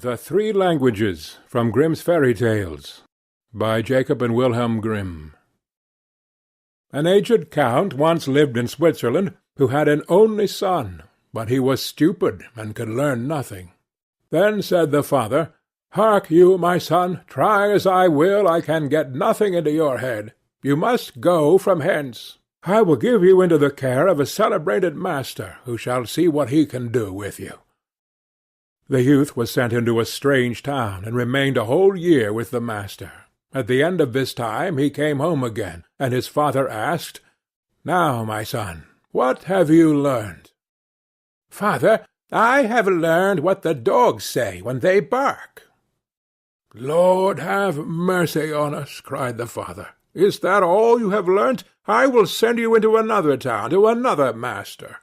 The Three Languages, from Grimm's Fairy Tales, by Jacob and Wilhelm Grimm. An aged count once lived in Switzerland, who had an only son, but he was stupid, and could learn nothing. Then said the father, "Hark you, my son, try as I will, I can get nothing into your head. You must go from hence. I will give you into the care of a celebrated master, who shall see what he can do with you." The youth was sent into a strange town, and remained a whole year with the master. At the end of this time he came home again, and his father asked, "Now, my son, what have you learned?" "Father, I have learned what the dogs say when they bark." "Lord have mercy on us!" cried the father. "Is that all you have learnt? I will send you into another town, to another master."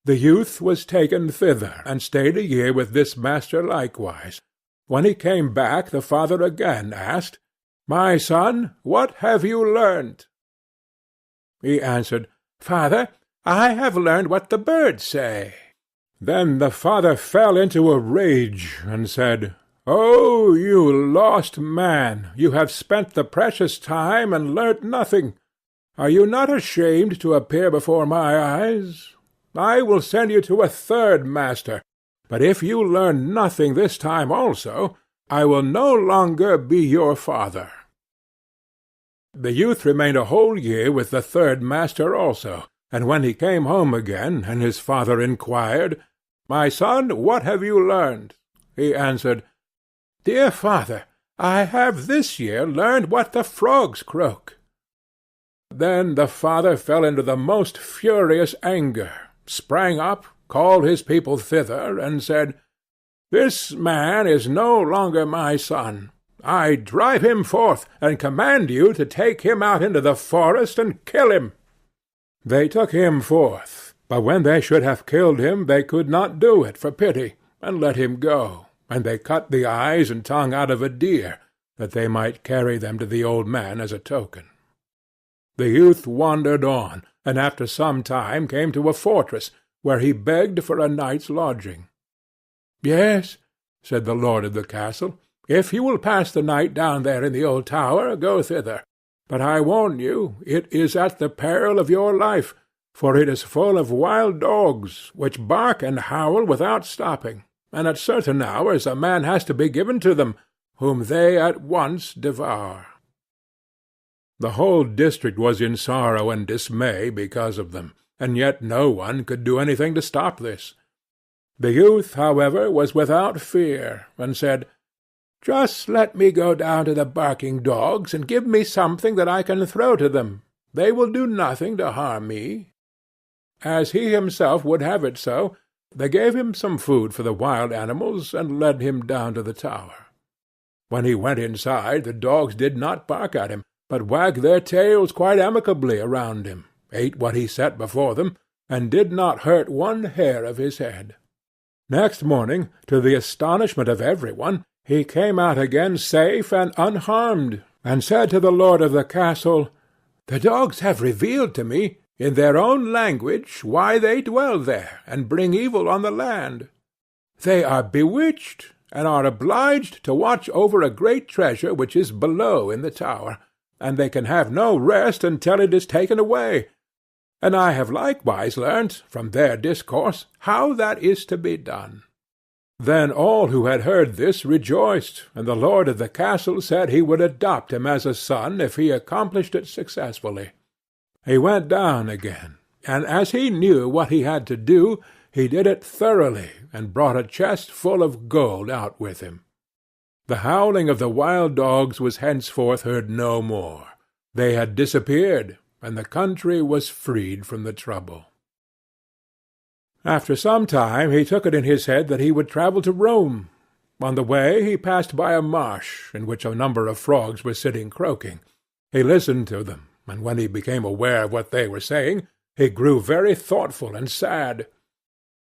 The youth was taken thither, and stayed a year with this master likewise. When he came back, the father again asked, "My son, what have you learnt?" He answered, "Father, I have learned what the birds say." Then the father fell into a rage, and said, "Oh, you lost man, you have spent the precious time, and learnt nothing. Are you not ashamed to appear before my eyes? I will send you to a third master, but if you learn nothing this time also, I will no longer be your father." The youth remained a whole year with the third master also, and when he came home again, and his father inquired, "My son, what have you learned?" he answered, "Dear father, I have this year learned what the frogs croak." Then the father fell into the most furious anger, sprang up, called his people thither, and said, "This man is no longer my son. I drive him forth, and command you to take him out into the forest and kill him." They took him forth, but when they should have killed him they could not do it for pity, and let him go, and they cut the eyes and tongue out of a deer, that they might carry them to the old man as a token. The youth wandered on, and after some time came to a fortress, where he begged for a night's lodging. "Yes," said the lord of the castle, "if you will pass the night down there in the old tower, go thither. But I warn you, it is at the peril of your life, for it is full of wild dogs, which bark and howl without stopping, and at certain hours a man has to be given to them, whom they at once devour." The whole district was in sorrow and dismay because of them, and yet no one could do anything to stop this. The youth, however, was without fear, and said, "Just let me go down to the barking dogs, and give me something that I can throw to them. They will do nothing to harm me." As he himself would have it so, they gave him some food for the wild animals, and led him down to the tower. When he went inside, the dogs did not bark at him, but wagged their tails quite amicably around him, ate what he set before them, and did not hurt one hair of his head. Next morning, to the astonishment of every one, he came out again safe and unharmed, and said to the lord of the castle, "The dogs have revealed to me, in their own language, why they dwell there, and bring evil on the land. They are bewitched, and are obliged to watch over a great treasure which is below in the tower, and they can have no rest until it is taken away. And I have likewise learnt, from their discourse, how that is to be done." Then all who had heard this rejoiced, and the lord of the castle said he would adopt him as a son if he accomplished it successfully. He went down again, and as he knew what he had to do, he did it thoroughly, and brought a chest full of gold out with him. The howling of the wild dogs was henceforth heard no more. They had disappeared, and the country was freed from the trouble. After some time he took it in his head that he would travel to Rome. On the way he passed by a marsh, in which a number of frogs were sitting croaking. He listened to them, and when he became aware of what they were saying, he grew very thoughtful and sad.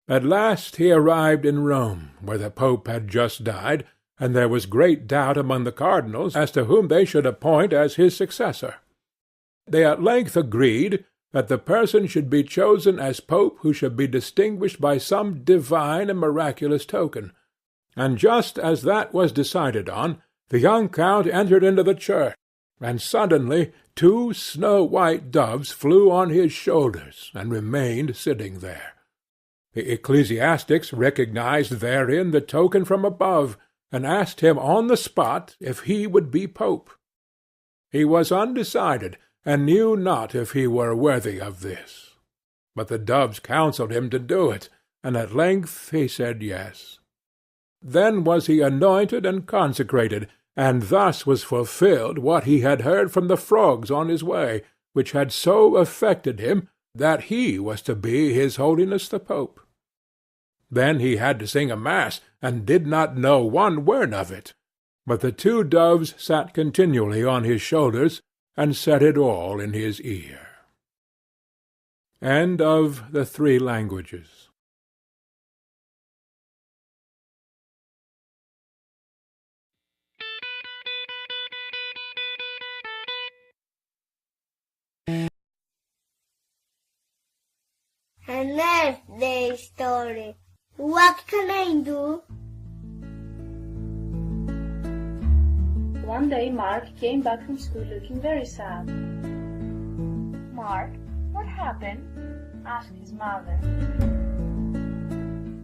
At last he arrived in Rome, where the Pope had just died, and there was great doubt among the cardinals as to whom they should appoint as his successor. They at length agreed that the person should be chosen as pope who should be distinguished by some divine and miraculous token, and just as that was decided on, the young count entered into the church, and suddenly 2 snow-white doves flew on his shoulders, and remained sitting there. The ecclesiastics recognized therein the token from above, and asked him on the spot if he would be pope. He was undecided, and knew not if he were worthy of this. But the doves counselled him to do it, and at length he said yes. Then was he anointed and consecrated, and thus was fulfilled what he had heard from the frogs on his way, which had so affected him that he was to be his holiness the Pope. Then he had to sing a mass, and did not know one word of it, but the 2 doves sat continually on his shoulders, and said it all in his ear. End of the 3 languages. An Earth Day story. What can I do? One day Mark came back from school looking very sad. "Mark, what happened?" asked his mother.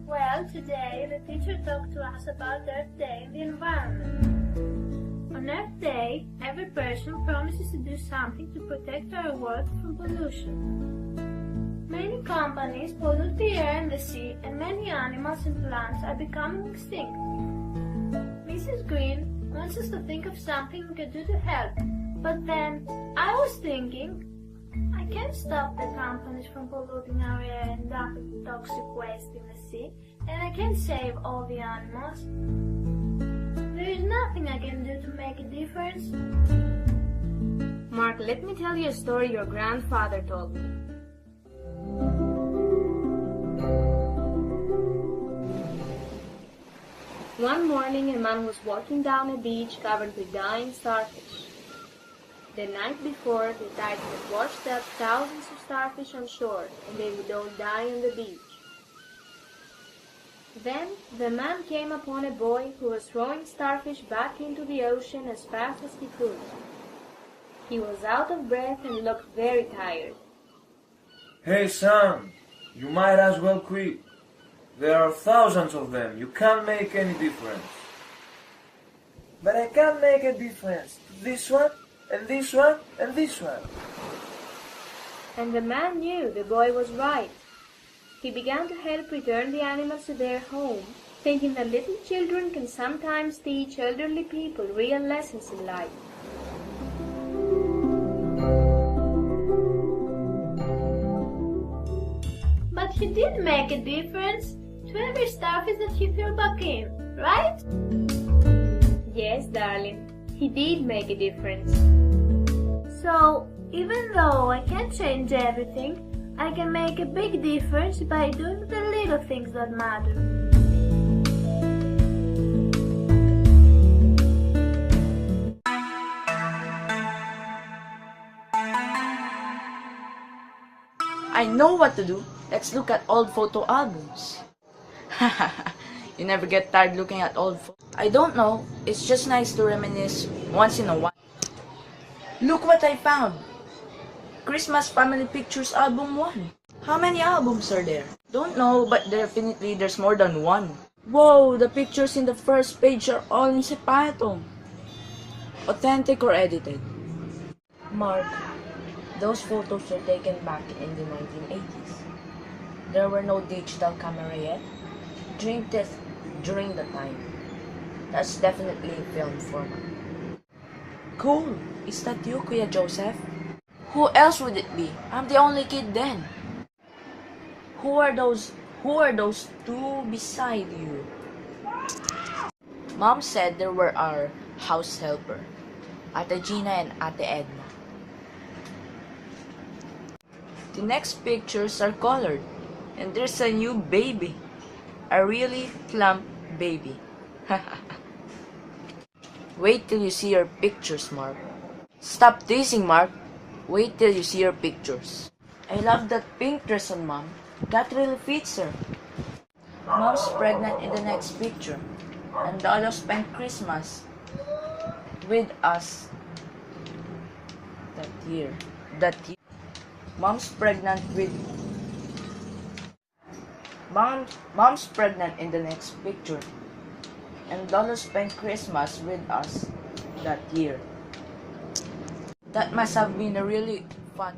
Well, today the teacher talked to us about Earth Day and the environment. On Earth Day, every person promises to do something to protect our world from pollution. Many companies pollute the air and the sea, and many animals and plants are becoming extinct. Mrs. Green wants us to think of something we could do to help, but then I was thinking, I can't stop the companies from polluting our air and dumping toxic waste in the sea, and I can't save all the animals. There is nothing I can do to make a difference. Mark, let me tell you a story your grandfather told me. One morning, a man was walking down a beach covered with dying starfish. The night before, the tide had washed up thousands of starfish on shore, and they would all die on the beach. Then, the man came upon a boy who was throwing starfish back into the ocean as fast as he could. He was out of breath and looked very tired. "Hey son, you might as well quit. There are thousands of them. You can't make any difference." "But I can make a difference. This one, and this one, and this one." And the man knew the boy was right. He began to help return the animals to their home, thinking that little children can sometimes teach elderly people real lessons in life. But he did make a difference to every starfish that he threw back in, right? Yes, darling, he did make a difference. So, even though I can't change everything, I can make a big difference by doing the little things that matter. I know what to do. Let's look at old photo albums. You never get tired looking at old photos. I don't know. It's just nice to reminisce once in a while. Look what I found. Christmas Family Pictures Album 1. How many albums are there? Don't know, but definitely there's more than one. Whoa, the pictures in the first page are all in sepia. Authentic or edited? Mark, those photos were taken back in the 1980s. There were no digital camera yet. Drink this during the time. That's definitely film format. Cool. Is that you, Kuya Joseph? Who else would it be? I'm the only kid then. Who are those 2 beside you? Mom said there were our house helper, Ate Gina and Ate Edna. The next pictures are colored, and there's a new baby. A really plump baby. Wait till you see your pictures, Mark. Stop teasing, Mark. Wait till you see your pictures. I love that pink dress on Mom. That really fits her. Mom's pregnant in the next picture. And Lolo spent Christmas with us that year. Mom's pregnant in the next picture. And Lolo spent Christmas with us that year. That must have been a really fun